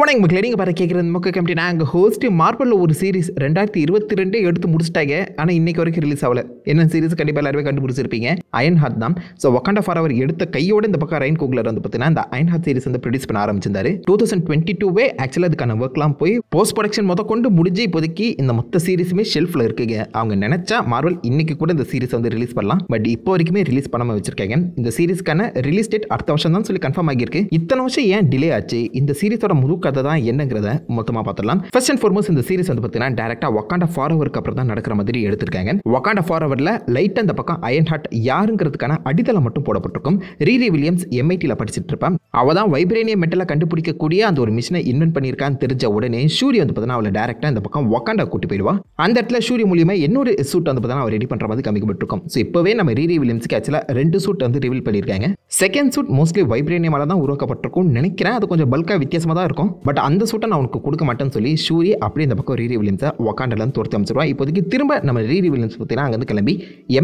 வணக்கம் மக்களே, நீங்கள் பார்த்து கேட்குறது மொக்க கம்பெனி. நாங்கள் ஹோஸ்ட் மார்வலில் ஒரு சீரிஸ் 2022 எடுத்து முடிச்சிட்டாங்க. ஆனால் இன்னைக்கு வரைக்கும் ரிலீஸ் ஆகல. என்ன சீரிஸ் கண்டிப்பாக எல்லாருமே கண்டுபிடிச்சிருப்பீங்க. அயன் ஹார்ட் தான். ஸோ வக்காண்டா ஃபாரெவர் எடுத்த கையோட இந்த பக்கம் ரைன் கோக்லர் வந்து பார்த்தீங்கன்னா இந்த அயன் ஹார்ட் சீரிஸ் வந்து ப்ரொடியூஸ் பண்ண ஆரம்பிச்சிருந்தாரு. 2022 ஆக்சுவலாக அதுக்கான ஒர்க்லாம் போய் போஸ்ட் ப்ரொடக்ஷன் கொண்டு முடிஞ்சு இப்போதைக்கு இந்த மொத்த சீரிஸுமே ஷெல்ஃபில் இருக்குங்க. அவங்க நினைச்சா மார்வல் இன்னைக்கு கூட இந்த சீரிஸ் வந்து ரிலீஸ் பண்ணலாம். பட் இப்போ வரைக்குமே ரிலீஸ் பண்ணாமல் வச்சிருக்காங்க. இந்த சீரிஸ்க்கான ரிலீஸ் டேட் அடுத்த வருஷம் தான் சொல்லி கன்ஃபார்ம் ஆகியிருக்கு. இத்தனை வருஷம் ஏன் டிலே ஆச்சு? இந்த சீரிஸோட முழு கதை தான் என்னங்கிறத மொத்தமாக பார்த்துடலாம். ஃபர்ஸ்ட் அண்ட் ஃபார்மோஸ்ட் இந்த சீரிஸ் வந்து பார்த்தீங்கன்னா டேரக்டா வக்காண்டா ஃபாரெவருக்கு அப்புறம் தான் நடக்கிற மாதிரி எடுத்திருக்காங்க. வக்காண்டா ஃபாரெவரில் லைட்டாக அந்த பக்கம் அயன் ஹார்ட் யாருங்கிறதுக்கான அடித்தளம் மட்டும் போடப்பட்டிருக்கும். ரீரி வில்லியம்ஸ் MITல படிச்சுட்டு இருப்பான். அவள் தான் வைப்ரேனியம் மெட்டலை கண்டுபிடிக்கக்கூடிய அந்த ஒரு மிஷினை இன்வென்ட் பண்ணியிருக்கான்னு தெரிஞ்ச உடனே ஷூரி வந்து பார்த்தீங்கன்னா அவளை டேரக்டா இந்த பக்கம் வக்காண்டா கூட்டி போயிடுவா. அந்த இடத்துல ஷூரி மூலியமா இன்னொரு சூட் வந்து பார்த்தீங்கன்னா அவர் ரெடி பண்ற மாதிரி காமிக்கப்பட்டிருக்கும். ஸோ இப்போவே நம்ம ரீரி வில்லியம்ஸ்க்கு ஆக்சுவலாக 2 சூட் வந்து ரிவீல் பண்ணியிருக்காங்க. செகண்ட் சூட் மோஸ்ட்லி வைப்ரேனியமால தான் உருவாக்கப்பட்டிருக்கும் நினைக்கிறேன். அது கொஞ்சம் பல்கா வித்தியாசமாக தான் இருக்கும். பட் அந்த சூட்டை நான் உனக்கு கொடுக்க மாட்டேன்னு சொல்லி ஷூரி அப்படி இந்த பக்கம் ரீரி வில்லியம்ஸை வக்காண்டாலேருந்து துரத்தி அமைச்சிருவா. இப்போதைக்கு திரும்ப நம்ம ரீரி வில்லியம்ஸ் பார்த்தீங்கன்னா அங்கேருந்து கிளம்பி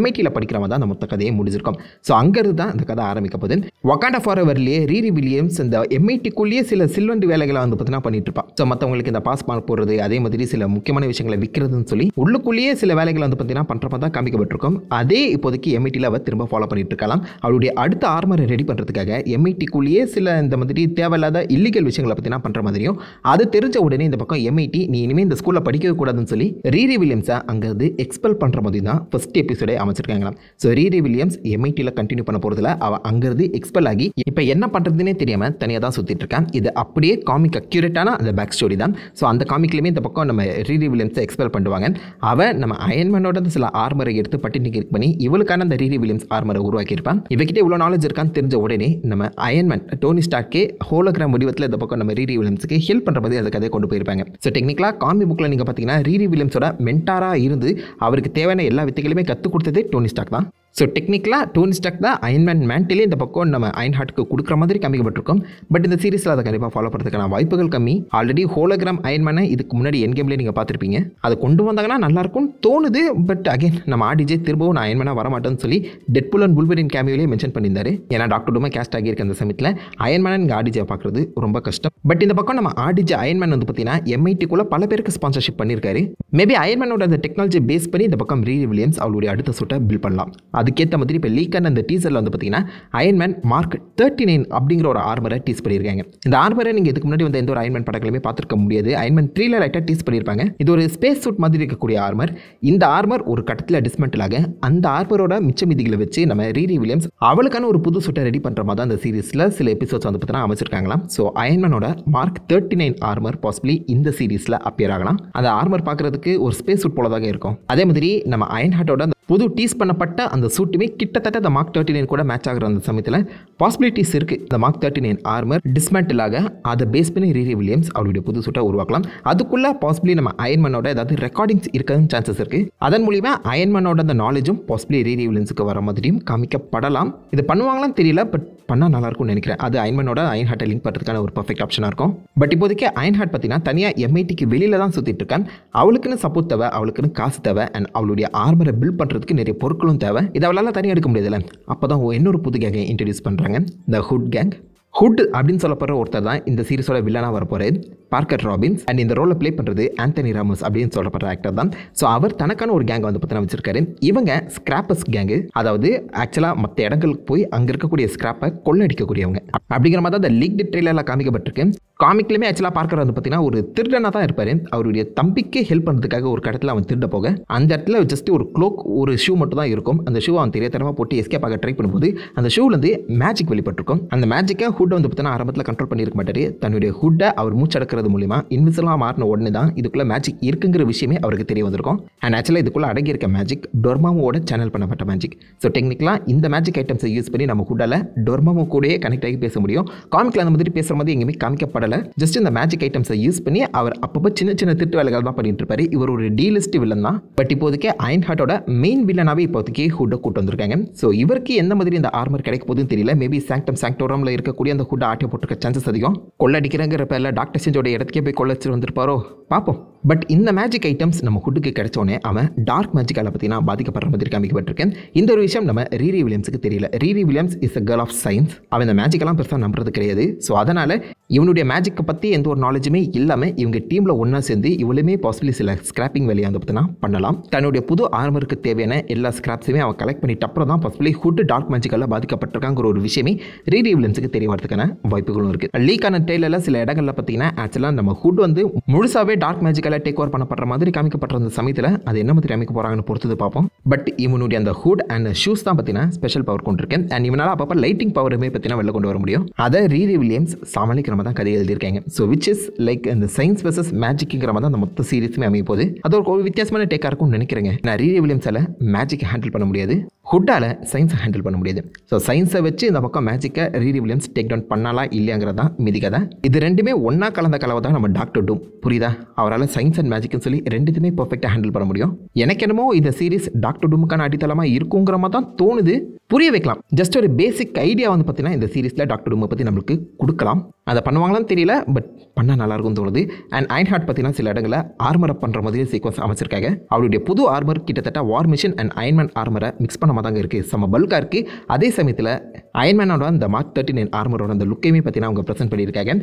MITல படிக்கிற மாதிரி தான் அந்த மொத்த கதையை முடிஞ்சிருக்கும். ஸோ அங்கிருந்து தான் இந்த கதை ஆரம்பிக்க போகுது. வக்காண்டா ஃபாரெவர்லேயே ரீரி வில்லியம்ஸ் இந்த MITக்குள்ளேயே சில சில்வண்டு வேலைகளை வந்து பார்த்தீங்கன்னா பண்ணிட்டு இருப்பான். ஸோ மற்றவங்களுக்கு இந்த பாஸ் மார்க் போடுறது, அதே மாதிரி சில முக்கியமான விஷயங்களை விற்கிறதுன்னு சொல்லி உள்ளுக்குள்ளேயே சில வேலைகளை வந்து பார்த்தீங்கன்னா பண்ணுறப்ப தான் காமிக்கப்பட்டிருக்கும். அதே இப்போதைக்கு MITல அவள் திரும்ப ஃபாலோ பண்ணிட்டு இருக்கலாம். அவளுடைய அடுத்த ஆர்மரை ரெடி பண்ணுறதுக்காக MITக்குள்ளேயே சில இந்த மாதிரி தேவையில்லாத இல்லீகல் விஷயங்களை பார்த்தீங்கன்னா பண்ணுற மாதிரியும் அது தெரிஞ்ச உடனே இந்த பக்கம் MIT நீ இனிமேல் இந்த ஸ்கூலில் படிக்கவே கூடாதுன்னு சொல்லி ரீரி வில்லியம்ஸை அங்கேருந்து எக்ஸ்பெல் பண்ணுற மாதிரி தான் ஃபர்ஸ்ட் எபிசோடே அமைச்சிருக்காங்களாம். ஸோ ரீரி வில்லியம்ஸ் MITல கண்டினியூ பண்ண போகிறதுல அவள் அங்கேருந்து எக்ஸ்பெல் ஆகி இப்போ என்ன பண்ணுறதுனே தெரியாமல் தனியாக தான் சுற்றிட்டு இருக்கான். இது அப்படியே காமிக் அக்யூரேட்டான அந்த பேக் ஸ்டோரி தான். ஸோ அந்த காமிக்லேயுமே இந்த பக்கம் நம்ம ரீரி வில்லியம்ஸை எக்ஸ்பெல் பண்ணுவாங்க. அவன் நம்ம அயன்மேனோட சில ஆர்மரை எடுத்து பட்டி கிளிக் பண்ணி இவளுக்கான அந்த ரீரி வில்லியம்ஸ் ஆர்மரை உருவாக்கியிருப்பான். இவகிட்ட இவ்வளோ நாலேஜ் இருக்கான்னு தெரிஞ்ச உடனே நம்ம அயன்மேன் டோனி ஸ்டார்க்கே ஹோலோகிராம் வடிவத்தில் இந்த பக்கம் நம்ம ரீரி வில்லியம்ஸுக்கு ஹெல்ப் பண்ணுற மாதிரி அந்த கதையை கொண்டு போயிருப்பாங்க. ஸோ டெக்னிக்கலாக காமிக் புக்கில் நீங்கள் பார்த்தீங்கன்னா ரீரி வில்லியம்ஸோட மென்டாராக இருந்து அவருக்கு தேவையான எல்லா வித்தைகளுமே கற்றுக் கொடுத்ததே டோனி ஸ்டார்க் தான். ஸோ டெக்னிக்கலாக டோனி ஸ்டார்க் தான் அயன்மேன் மேண்டிலே இந்த பக்கம் நம்ம அயன் ஹார்ட்டுக்கு கொடுக்குற மாதிரி காமிக்கப்பட்டிருக்கும். பட் இந்த சீரிஸில் அதை கண்டிப்பாக ஃபாலோ பண்ணுறதுக்கான வாய்ப்புகள் கம்மி. ஆல்ரெடி ஹோலோகிராம் அயன்மேனை இதுக்கு முன்னாடி என் கேம்லேயே நீங்கள் பார்த்துருப்பீங்க. அதை கொண்டு வந்தாங்கன்னா நல்லாயிருக்கும்னு தோணுது. பட் அகைன் நம்ம RDJ திரும்பவும் நான் அயன்மேனாக வரமாட்டேன்னு சொல்லி டெட்பூல் அண்ட் புல்வரின் கேமியோலேயே மென்ஷன் பண்ணியிருந்தாரு. ஏன்னா டாக்டர் டூமா கேஸ்ட் ஆகியிருக்க அந்த சமயத்தில் அயன்மேனை இங்கே RDJ பார்க்குறது ரொம்ப கஷ்டம். பட் இந்த பக்கம் நம்ம RDJ அயன்மேன் வந்து பார்த்தீங்கன்னா MITக்குள்ளே பல பேருக்கு ஸ்பான்சர்ஷிப் பண்ணியிருக்காரு. மேபி அயன்மேனோட அந்த டெக்னாலஜி பேஸ் பண்ணி இந்த பக்கம் ரீரி வில்லியம்ஸ் அவளுடைய அடுத்த சூட்டை பில் பண்ணலாம். அதுக்கேற்ற மாதிரி இப்போ லீக்கான அந்த டீசரில் வந்து பார்த்தீங்கன்னா அயன்மேன் மார்க் 39 அப்படிங்கிற ஒரு ஆர்மரை டீஸ் பண்ணியிருக்காங்க. இந்த ஆர்மரை நீங்கள் இதுக்கு முன்னாடி வந்து எந்த ஒரு அயன்மேன் படங்களுமே பார்த்துருக்க முடியாது. அயன்மேன் 3ல லைட்டாக டீஸ் பண்ணியிருப்பாங்க. இது ஒரு ஸ்பேஸ் சூட் மாதிரி இருக்கக்கூடிய ஆர்மர். இந்த ஆர்மர் ஒரு கட்டத்தில் டிஸ்மெண்டில் ஆக அந்த ஆர்மரோட மிச்ச மீதிகளை வச்சு நம்ம ரீரி வில்லியம்ஸ் அவளுக்கான ஒரு புது சூட்டை ரெடி பண்ணுற மாதிரி தான் அந்த சீரிஸில் சில எபிசோட்ஸ் வந்து பார்த்தீங்கன்னா அமைச்சிருக்காங்களாம். ஸோ அயன்மேனோட மார்க் 39 ஆர்மர் பாசிபிளி இந்த சீரிஸில் அப்பியர் ஆகலாம். அந்த ஆர்மர் பார்க்குறதுக்கு ஒரு ஸ்பேஸ் சூட் போல தான் இருக்கும். அதே மாதிரி நம்ம அயன் ஹார்ட்டோட புது டீஸ் பண்ணப்பட்ட அந்த சூட்டுமே கிட்டத்தட்ட அந்த மார்க் 39 கூட மேட்ச் ஆகிற அந்த சமயத்தில் பாசிபிலிட்டிஸ் இருக்குது. இந்த மார்க் 39 ஆர்மர் டிஸ்மேண்டில் ஆக அதை பேஸ் பண்ணி ரீரி வில்லியம்ஸ் அவளுடைய புது சூட்டை உருவாக்கலாம். அதுக்குள்ளே பாசிபிளி நம்ம அயன்மேனோட ஏதாவது ரெக்கார்டிங்ஸ் இருக்கிறது சான்சஸ் இருக்குது. அதன் மூலிமா அயன்மேனோட அந்த நாலேஜும் பாசிபிளி ரீரி வில்லியம்ஸுக்கு வர மாதிரியும் காமிக்கப்படலாம். இது பண்ணுவாங்களான்னு தெரியல. பட் பண்ணால் நல்லாயிருக்கும்னு நினைக்கிறேன். அது அயன்மேனோட அயன் ஹார்ட்டை லிங்க் பண்ணுறதுக்கான ஒரு பர்ஃபெக்ட் ஆப்ஷனாக இருக்கும். பட் இப்போதைக்கு அயன் ஹார்ட் பார்த்தீங்கன்னா தனியாக MITக்கு வெளியில் தான் சுற்றிட்டு இருக்கான். அவளுக்குன்னு சப்போர்ட் தேவை, அவளுக்குன்னு காசு தேவை, அண்ட் அவளுடைய ஆர்மரை பில்ட் பண்ணுறதுக்கு நிறைய பொருட்களும் தேவை. இதை அவளால் தனியாக எடுக்க முடியாதுல்ல. அப்போ தான் இன்னொரு புது கேங்கை இன்ட்ரடியூஸ் பண்ணுறாங்க, த ஹுட் கேங். ஹுட் அப்படின்னு சொல்லப்படுற ஒருத்தர் தான் இந்த சீரிஸோட வில்லனாக வரப்போகிறார், பார்க்கர் ராபின்ஸ். அண்ட் இந்த ரோலை ப்ளே பண்ணுறது ஆந்தனி ராமஸ் அப்படின்னு சொல்லப்படுற ஆக்டர் தான். ஸோ அவர் தனக்கான ஒரு கேங்கை வந்து பார்த்தீங்கன்னா வச்சிருக்காரு. இவங்க ஸ்கிராப்பர்ஸ் கேங்கு, அதாவது ஆக்சுவலாக மற்ற இடங்களுக்கு போய் அங்கே இருக்கக்கூடிய ஸ்கிராப்பை கொள்ளடிக்கக்கூடியவங்க அப்படிங்கிற மாதிரி தான் அந்த லீக் ட்ரெயிலரில் காமிக்கப்பட்டிருக்கு. காமிக்லையுமே ஆக்சுவலாக பார்க்கறது வந்து பார்த்தீங்கன்னா ஒரு திருடனாக தான் இருப்பார். அவருடைய தம்பிக்கு ஹெல்ப் பண்ணுறதுக்காக ஒரு கடத்தில் அவன் திருட போக அந்த இடத்துல ஜஸ்ட் ஒரு க்ளோக், ஒரு ஷூ மட்டும் தான் இருக்கும். அந்த ஷூ அவன் தெரியாதனமாக போட்டு எஸ்கேப் ஆக ட்ரை பண்ணும்போது அந்த ஷூலேருந்து மேஜிக் வெளிப்பட்டிருக்கும். அந்த மேஜிக்கை ஹுட் வந்து பார்த்தீங்கன்னா ஆரம்பத்தில் கண்ட்ரோல் பண்ணியிருக்க மாட்டார். தன்னுடைய ஹுட்டை அவர் மூச்சடக்கிறது மூலிமா இன்விசிபிளாக மாறின உடனே தான் இதுக்குள்ளே மேஜிக் இருக்குங்கிற விஷயமே அவருக்கு தெரிய வந்திருக்கும். அண்ட் ஆக்சுவலாக இதுக்குள்ளே அடங்கியிருக்க மேஜிக் டொர்மாமோட சேனல் பண்ணப்பட்ட மேஜிக். ஸோ டெக்னிக்கலாக இந்த மேஜிக் ஐட்டம்ஸை யூஸ் பண்ணி நம்ம ஹுட்டால் டொர்மாமோ கூடயே கனெக்ட் ஆகி பேச முடியும். காமிக்கில் அந்த மாதிரி பேசுகிற மாதிரி எங்கேயுமே காமிக்கப்படலை. ஜஸ்ட் இந்த மேஜிக் ஐட்டம்ஸை யூஸ் பண்ணி அவர் அப்பப்போ சின்ன சின்ன திருட்டு வேலைகள் தான் பண்ணிட்டு இருப்பாரு. இவர் ஒரு டீலிஸ்ட் வில்லன் தான். பட் இப்போதைக்கு அயன் ஹார்ட்டோட மெயின் வில்லனாவே இப்போதைக்கு ஹுட்டை கூட்டு வந்திருக்காங்க. ஸோ இவருக்கு எந்த மாதிரி இந்த ஆர்மர் கிடைக்க போகுதுன்னு தெரியல. மேபி சாங்டம் சாங்டோரமில் இருக்கக்கூடிய அந்த ஹுட்டை ஆட்டிய போட்டிருக்க சான்சஸ் அதிகம். கொள்ளடிக்கிறங்கிற பேரில் டாக்டர் செஞ்சோட இடத்துக்கே போய் கொள்ளடிச்சு வந்திருப்பாரோ, பார்ப்போம். பட் இந்த மேஜிக் ஐட்டம்ஸ் நம்ம ஹுட்டுக்கு கிடைச்சோடனே அவன் டார்க் மேஜிக்கால் பார்த்தீங்கன்னா பாதிக்கப்படுற மாதிரி காமிக்கப்பட்டிருக்கேன். இந்த ஒரு விஷயம் நம்ம ரீரி வில்லியம்ஸுக்கு தெரியல. Riri Williams is a girl of science. அவன் இந்த மேஜிக்கெல்லாம் பெருசாக நம்புறது கிடையாது. ஸோ அதனால் இவனுடைய மேஜிக்கை பற்றி எந்த ஒரு நாலேஜுமே இல்லாமல் இவங்க டீமில் ஒன்றா சேர்ந்து இவளுமே பாசிபிளி சில ஸ்கிராப்பிங் வேலையை வந்து பார்த்தீங்கன்னா பண்ணலாம். தன்னுடைய புது ஆர்மருக்கு தேவையான எல்லா ஸ்கிராப்ஸுமே அவன் கலெக்ட் பண்ணிட்டு அப்புறம் தான் பாசிபிளி ஹுட் டார்க் மேஜிக்கால் பாதிக்கப்பட்டிருக்காங்கிற ஒரு விஷயமே ரீரி வில்லியம்ஸுக்கு தெரிய வரதுக்கான வாய்ப்புகளும் இருக்குது. லீக்கான ட்ரெயிலரில் சில இடங்களில் பார்த்தீங்கன்னா ஆக்சுவலாக நம்ம ஹுட் வந்து முழுசாகவே டார்க் மேஜிக்கால் டேக் ஓவர் பண்ணப்படுற மாதிரி காமிக்கப்படுற அந்த சமயத்தில் அது என்ன மாதிரி அமைக்க போகிறாங்கன்னு பொறுத்தது பார்ப்போம். பட் இவனுடைய அந்த ஹுட் அண்ட் ஷூஸ் தான் பார்த்தீங்கன்னா ஸ்பெஷல் பவர் கொண்டிருக்கேன். அண்ட் இவனால் அப்பப்போ லைட்டிங் பவருமே பார்த்தீங்கன்னா வெளில கொண்டு வர முடியும். அதை ரீரி வில்லியம்ஸ் சமாளிக்கிற மாதிரி தான் கதை எழுதியிருக்காங்க. ஸோ விச் இஸ் லைக் இந்த சயின்ஸ் வெர்சஸ் மேஜிக்குங்கிற மாதிரி தான் அந்த மொத்த சீரிஸுமே அமைய போகுது. அது ஒரு வித்தியாசமான டேக்காக இருக்கும்னு நினைக்கிறேங்க. நான் ரீரி வில்லியம்ஸால் மேஜிக்கை ஹேண்டில் பண்ண முடியாது, ஹுட்டால் சயின்ஸை ஹேண்டில் பண்ண முடியாது. ஸோ சயின்ஸை வச்சு இந்த பக்கம் மேஜிக்கை ரீரி வில்லியம்ஸ் டேக் டவுன் பண்ணாலா இல்லையாங்கிறது தான் மீதி கதை. இது ரெண்டுமே ஒன்றா கலந்த கலவை தான் நம்ம டாக்டர் டூம். புரியுதா? அவரால் சயின்ஸ் அண்ட் மேஜிக்னு சொல்லி ரெண்டுத்துமே பர்ஃபெக்டாக ஹேண்டில் பண்ண முடியும். எனக்கு என்னமோ இந்த சீரிஸ் டாக்டர் டூமுக்கான அடித்தளமாக இருக்குங்கிற மாதிரி தான் தோணுது. புரிய வைக்கலாம். ஜஸ்ட் ஒரு பேசிக் ஐடியா வந்து பார்த்தீங்கன்னா இந்த சீரிஸில் டாக்டர் டூமை பற்றி நம்மளுக்கு கொடுக்கலாம். அதை பண்ணுவாங்களான்னு தெரியல, பட் பண்ணால் நல்லாயிருக்கும்னு தோணுது. அண்ட் அயன்ஹார்ட் பார்த்தீங்கன்னா சில இடங்களில் ஆர்மரை பண்ணுற மாதிரி சீக்வன்ஸ் அமைச்சிருக்காங்க. அவருடைய புது ஆர்மர் கிட்டத்தட்ட வார் மிஷின் அண்ட் அயன்மேன் ஆர்மரை மிக்ஸ் பண்ண மாதிரி இருக்குது. செம்ம பல்காக இருக்குது. அதே சமயத்தில் அயன்மேனோட அந்த மார்க் 39 ஆர்மரோட அந்த லுக்கையுமே பார்த்தீங்கன்னா அவங்க ப்ரெசென்ட் பண்ணியிருக்காங்க.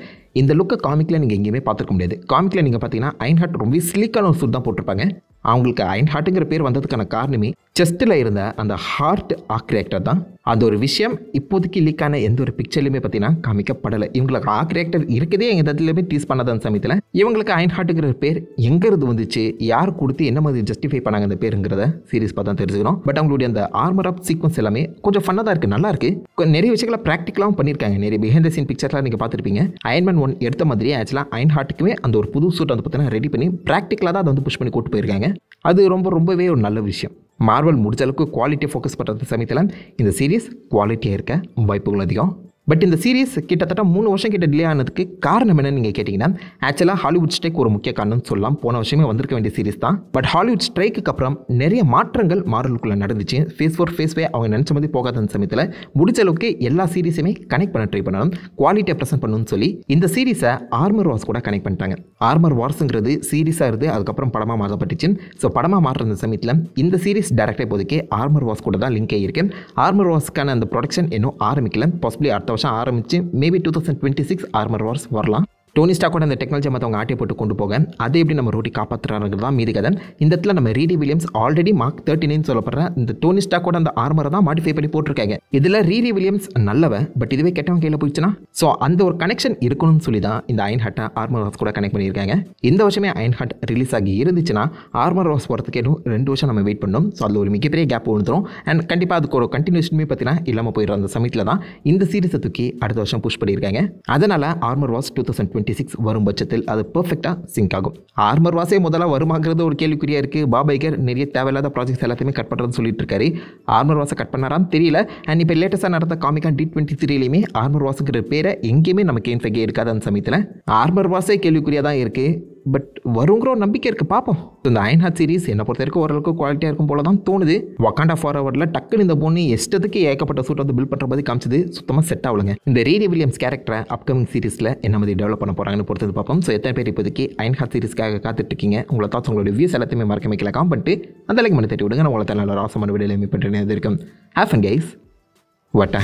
இந்த லுக்கை காமிக்கில் நீங்கள் எங்கேயுமே பார்த்துருக்க முடியாது. காமிக்கில் நீங்கள் பார்த்தீங்கன்னா அயன்ஹார்ட் ரொம்ப ஸ்லீக்கான ஒரு சூட் தான் போட்டிருப்பாங்க. அவங்களுக்கு அயன்ஹார்ட்டுங்கிற பேர் வந்ததுக்கான காரணமே செஸ்ட்டில் இருந்த அந்த ஹார்ட் ஆர்க் ரியாக்டர் தான். அந்த ஒரு விஷயம் இப்போதைக்கு லீக்கான எந்த ஒரு பிக்சர்லையுமே பார்த்தீங்கன்னா காமிக்கப்படலை. இவங்களுக்கு ஆர்க் ரியாக்டர் இருக்குதே எங்கள் இடத்துலையுமே டீஸ் பண்ணாத அந்த சமயத்தில் இவங்களுக்கு அயன்ஹார்ட்டுங்கிற பேர் எங்கேருந்து வந்துச்சு, யார் கொடுத்து என்ன மாதிரி ஜஸ்டிஃபை பண்ணாங்க அந்த பேருங்கிறத சீரிஸ் பார்த்தா தெரிஞ்சுக்கணும். பட் அவங்களுடைய அந்த ஆர்மர் ஆப் சீக்வன்ஸ் எல்லாமே கொஞ்சம் ஃபன்னாக தான் இருக்குது, நல்லா இருக்குது. நிறைய விஷயங்களை ப்ராக்டிக்கலாகவும் பண்ணியிருக்காங்க. நிறைய பிஹைண்ட் த சீன் பிக்சர்லாம் நீங்கள் பார்த்துருப்பீங்க. அயன்மேன் 1 எடுத்த மாதிரி ஆக்சுவலாக அயன்ஹார்ட்டுக்குமே அந்த ஒரு புது சூட் வந்து பார்த்தீங்கன்னா ரெடி பண்ணி ப்ராக்டிக்கலாக தான் அதை வந்து புஷ் பண்ணி கூட்டு போயிருக்காங்க. அது ரொம்பவே ஒரு நல்ல விஷயம். மார்வல் முடிஞ்ச அளவுக்கு குவாலிட்டியை ஃபோக்கஸ் பண்ணுறது சமயத்தில் இந்த சீரிஸ் குவாலிட்டியாக இருக்க வாய்ப்புகள் அதிகம். பட் இந்த சீரிஸ் கிட்டத்தட்ட 3 வருஷம் கிட்ட டிலே ஆனதுக்கு காரணம் என்னன்னு நீங்கள் கேட்டிங்கன்னா ஆக்சுவலாக ஹாலிவுட் ஸ்ட்ரைக் ஒரு முக்கிய காரணம் சொல்லலாம். போன வருஷமே வந்திருக்க வேண்டிய சீரிஸ் தான். பட் ஹாலிவுட் ஸ்ட்ரைக்கு அப்புறம் நிறைய மாற்றங்கள் மார்வலுக்குள்ளே நடந்துச்சு. ஃபேஸ் 4 ஃபேஸ் 5 அவங்க நினச்ச மாதிரி போகாத அந்த சமயத்தில் முடிஞ்ச அளவுக்கு எல்லா சீரிஸுமே கனெக்ட் பண்ண ட்ரை பண்ணணும், குவாலிட்டியை ப்ரெசென்ட் பண்ணணும்னு சொல்லி இந்த சீரிஸை ஆர்மர் வார்ஸ் கூட கனெக்ட் பண்ணிட்டாங்க. ஆர்மர் வார்ஸுங்கிறது சீரிஸாக இருந்து அதுக்கப்புறம் படமாக மாறப்பட்டுச்சு. ஸோ படமாக மாறுற அந்த சமயத்தில் இந்த சீரிஸ் டேரக்டாக இப்போதைக்கு ஆர்மர் வார்ஸ் கூட தான் லிங்க் ஆகியிருக்கு. ஆர்மர் வார்ஸ்க்கான அந்த ப்ரொடக்ஷன் இன்னும் ஆரம்பிக்கல. பாசிபிளி அடுத்த வருஷம் ஆரம்பித்து மேபி 2026 ஆர்மர் வார்ஸ் வரலாம். டோனி ஸ்டார்க்கோட அந்த டெக்னாலஜி மற்றவங்க ஆட்டை போட்டு கொண்டு போக அதை எப்படி நம்ம ரோட்டி காப்பாற்றுறாங்கிறது தான் மீதி கதை. இந்த இடத்துல நம்ம ரீரி வில்லியம்ஸ் ஆல்ரெடி மார்க் 39 சொல்லப்படுற இந்த டோனி ஸ்டார்க்கோட அந்த ஆர்மரை தான் மாடிஃபை பண்ணி போட்டிருக்காங்க. இதில் ரீரி வில்லியம்ஸ் நல்லவன், பட் இதுவே கெட்டவன் கையில் போயிடுச்சுன்னா ஸோ அந்த ஒரு கனெக்ஷன் இருக்கணும்னு சொல்லி தான் இந்த அயன்ஹார்ட்டை ஆர்மர் வார்ஸ் கூட கனெக்ட் பண்ணியிருக்காங்க. இந்த வருஷமே அயன்ஹார்ட் ரிலீஸ் ஆகி இருந்துச்சுன்னா ஆர்மர் வார்ஸ் போகிறதுக்கு இன்னும் 2 வருஷம் நம்ம வெயிட் பண்ணணும். ஸோ அதில் ஒரு மிகப்பெரிய கேப் விழுந்துடும். அண்ட் கண்டிப்பாக அதுக்கு ஒரு கண்டினியூஷனுமே பார்த்தீங்கன்னா இல்லாமல் போயிடுற அந்த சமயத்தில் தான் இந்த சீரிஸை தூக்கி அடுத்த வருஷம் புஷ் பண்ணியிருக்காங்க. அதனால் ஆர்மர் வார்ஸ் 2026 வரும் பட்சத்தில் அது பெர்ஃபெக்டாக சிங்க் ஆகும். ஆர்மர் வார்ஸே முதல்ல வருமாங்கிறது ஒரு கேள்விக்குறியாக இருக்குது. பாப் ஐகர் நிறைய தேவையில்லாத ப்ராஜெக்ட்ஸ் எல்லாத்தையுமே கட் பண்ணுறதுன்னு சொல்லிட்டு இருக்காரு. ஆர்மர் வார்ஸை கட் பண்ணாரான்னு தெரியல. அண்ட் இப்போ லேட்டஸ்ட்டாக நடந்த காமிக்கா D23லையுமே ஆர்மர் வார்ஸுங்கிற பேரை எங்கேயுமே நமக்கு இன்ஃபெக்ட் இருக்காது. அந்த சமயத்தில் ஆர்மர் வார்ஸே கேள்விக்குறியாக தான் இருக்குது. பட் வருங்கிற ஒரு நம்பிக்கை இருக்குது, பார்ப்போம். இந்த அயன்ஹார்ட் சீரிஸ் என்னை பொறுத்த வரைக்கும் ஓரளவுக்கு குவாலிட்டியாக இருக்கும் போல தான் தோணுது. வக்காண்டா ஃபார்வர்டில் டக்குன்னு இந்த பொண்ணு இஷ்டத்துக்கு ஏகப்பட்ட சூட் வந்து பில்ட் பண்ணுற மாதிரி காமிச்சது சுத்தமாக செட் ஆகலைங்க. இந்த ரீரி வில்லியம்ஸ் கேரக்டரை அப்கமிங் சீரிஸில் என்ன மாதிரி டெவலப் பண்ண போகிறாங்கன்னு பொறுத்தது பார்ப்போம். ஸோ எத்தனை பேர் இப்போதைக்கு அயன்ஹார்ட் சீரிஸ்க்காக காத்துட்ருக்கீங்க? உங்களை தாட்ஸ் உங்களோட வியூஸ் எல்லாத்தையுமே மறக்க வைக்கலாம். பண்ணிட்டு அந்த லைக் பண்ணி தட்டி விடுங்க. நான் உங்களை நல்ல ராசமான வீடியோவில் மீட் பண்ணுறேன். இருக்கும் ஹேஃப் அண்ட் கைஸ் வாட்டா.